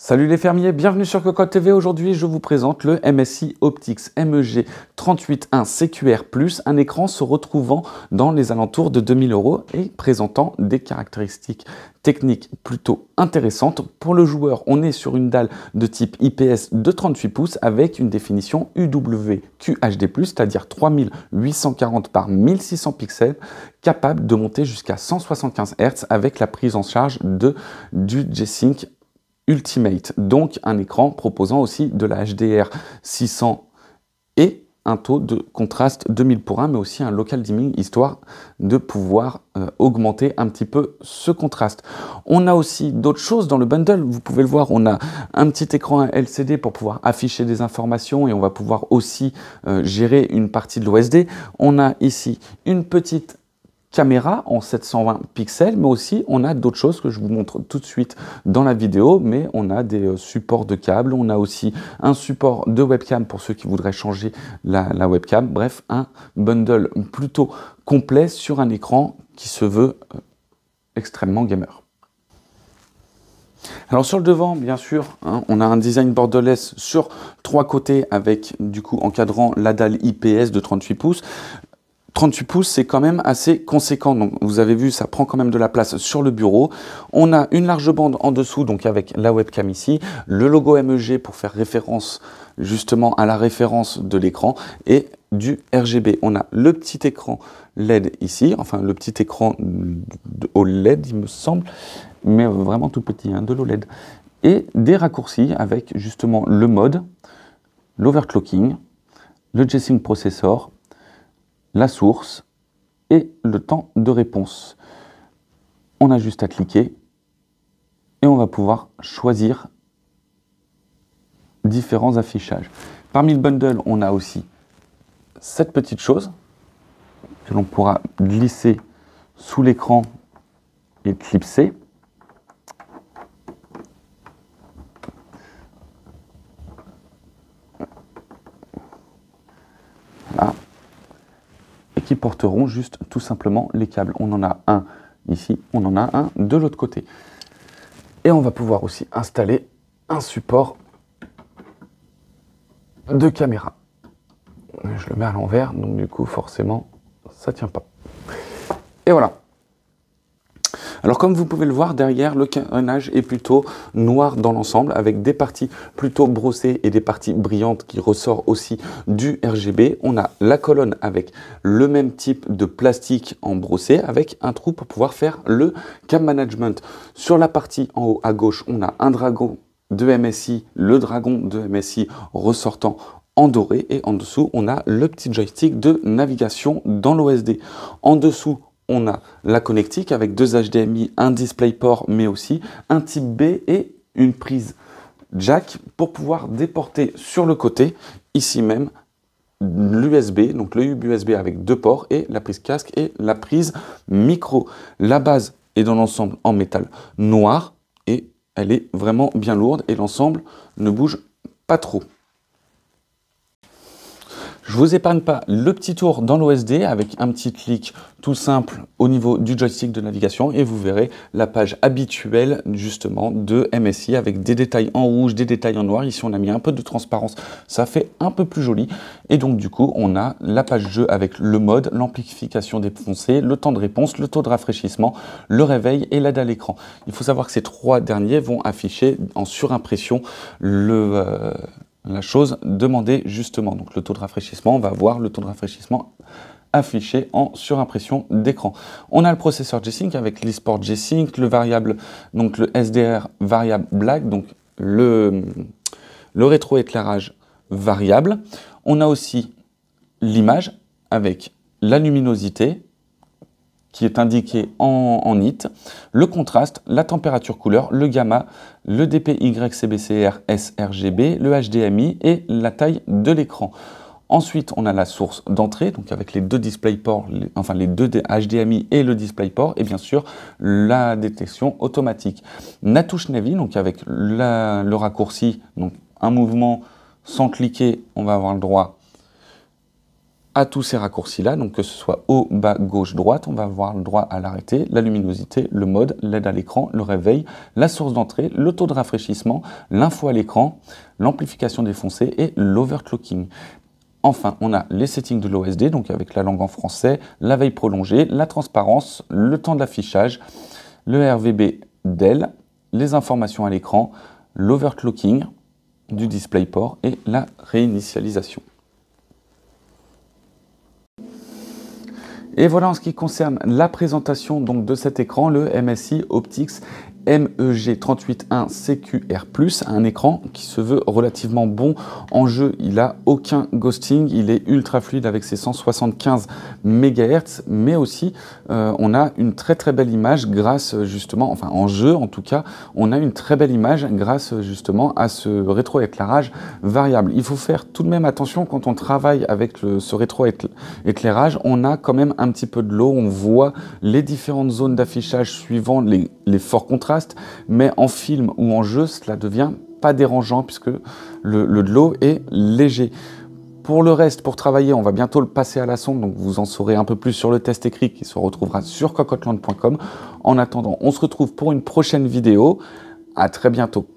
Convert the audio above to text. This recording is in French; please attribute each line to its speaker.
Speaker 1: Salut les fermiers, bienvenue sur Cocotte TV. Aujourd'hui, je vous présente le MSI Optix MEG 381 CQR+, un écran se retrouvant dans les alentours de 2000 € et présentant des caractéristiques techniques plutôt intéressantes. Pour le joueur, on est sur une dalle de type IPS de 38 pouces avec une définition UWQHD+, c'est-à-dire 3840 par 1600 pixels, capable de monter jusqu'à 175 Hz avec la prise en charge du G-Sync Ultimate, donc un écran proposant aussi de la HDR 600 et un taux de contraste 2000:1, mais aussi un local dimming, histoire de pouvoir augmenter un petit peu ce contraste. On a aussi d'autres choses dans le bundle, vous pouvez le voir, on a un petit écran LCD pour pouvoir afficher des informations et on va pouvoir aussi gérer une partie de l'OSD. On a ici une petite caméra en 720 pixels, mais aussi on a d'autres choses que je vous montre tout de suite dans la vidéo, mais on a des supports de câbles, on a aussi un support de webcam pour ceux qui voudraient changer la webcam. Bref, un bundle plutôt complet sur un écran qui se veut extrêmement gamer. Alors sur le devant, bien sûr, on a un design borderless sur 3 côtés avec du coup encadrant la dalle IPS de 38 pouces. 38 pouces, c'est quand même assez conséquent. Donc, vous avez vu, ça prend quand même de la place sur le bureau. On a une large bande en dessous, donc avec la webcam ici, le logo MEG pour faire référence justement à la référence de l'écran et du RGB. On a le petit écran LED ici, enfin le petit écran OLED, il me semble, mais vraiment tout petit, de l'OLED. Et des raccourcis avec justement le mode, l'overclocking, le G-Sync processor, la source et le temps de réponse. On a juste à cliquer et on va pouvoir choisir différents affichages. Parmi le bundle, on a aussi cette petite chose que l'on pourra glisser sous l'écran et clipser. Voilà. Qui porteront juste tout simplement les câbles. On en a un ici, on en a un de l'autre côté. Et on va pouvoir aussi installer un support de caméra. Je le mets à l'envers, donc du coup forcément ça tient pas. Et voilà. Alors comme vous pouvez le voir, derrière, le carénage est plutôt noir dans l'ensemble, avec des parties plutôt brossées et des parties brillantes qui ressortent aussi du RGB. On a la colonne avec le même type de plastique en brossé, avec un trou pour pouvoir faire le cam management. Sur la partie en haut à gauche, on a un dragon de MSI, le dragon de MSI ressortant en doré, et en dessous, on a le petit joystick de navigation dans l'OSD. En dessous, on a la connectique avec 2 HDMI, un DisplayPort, mais aussi un type B et une prise jack pour pouvoir déporter sur le côté, ici même, l'USB, donc le hub USB avec 2 ports et la prise casque et la prise micro. La base est dans l'ensemble en métal noir et elle est vraiment bien lourde et l'ensemble ne bouge pas trop. Je vous épargne pas le petit tour dans l'OSD avec un petit clic tout simple au niveau du joystick de navigation et vous verrez la page habituelle justement de MSI avec des détails en rouge, des détails en noir. Ici on a mis un peu de transparence, ça fait un peu plus joli. Et donc du coup on a la page jeu avec le mode, l'amplification des foncés, le temps de réponse, le taux de rafraîchissement, le réveil et la dalle écran. Il faut savoir que ces 3 derniers vont afficher en surimpression la chose demandée justement. Donc le taux de rafraîchissement, on va voir le taux de rafraîchissement affiché en surimpression d'écran. On a le processeur G-Sync avec l'eSport G-Sync, le variable, donc le SDR variable black, donc le rétroéclairage variable. On a aussi l'image avec la luminosité qui est indiqué en nit, le contraste, la température couleur, le gamma, le DPY-CBCR sRGB, le HDMI et la taille de l'écran. Ensuite, on a la source d'entrée, donc avec les 2 DisplayPort, enfin les 2 HDMI et le DisplayPort, et bien sûr la détection automatique. La touche Navi, donc avec le raccourci, donc un mouvement sans cliquer, on va avoir le droit à tous ces raccourcis-là, donc que ce soit haut, bas, gauche, droite, on va avoir le droit à l'arrêté, la luminosité, le mode, l'aide à l'écran, le réveil, la source d'entrée, le taux de rafraîchissement, l'info à l'écran, l'amplification défoncée et l'overclocking. Enfin, on a les settings de l'OSD, donc avec la langue en français, la veille prolongée, la transparence, le temps de l'affichage, le RVB Dell, les informations à l'écran, l'overclocking du DisplayPort et la réinitialisation. Et voilà en ce qui concerne la présentation donc de cet écran, le MSI Optix MEG381 CQR+, un écran qui se veut relativement bon en jeu. Il n'a aucun ghosting, il est ultra fluide avec ses 175 MHz, mais aussi on a une très belle image grâce justement, enfin en jeu en tout cas, on a une très belle image grâce justement à ce rétroéclairage variable. Il faut faire tout de même attention quand on travaille avec ce rétroéclairage, on a quand même un petit peu de l'eau, on voit les différentes zones d'affichage suivant les forts contrastes, mais en film ou en jeu, cela devient pas dérangeant puisque le de l'eau est léger. Pour le reste, pour travailler, on va bientôt le passer à la sonde, donc vous en saurez un peu plus sur le test écrit qui se retrouvera sur cocottland.com. En attendant, on se retrouve pour une prochaine vidéo. À très bientôt.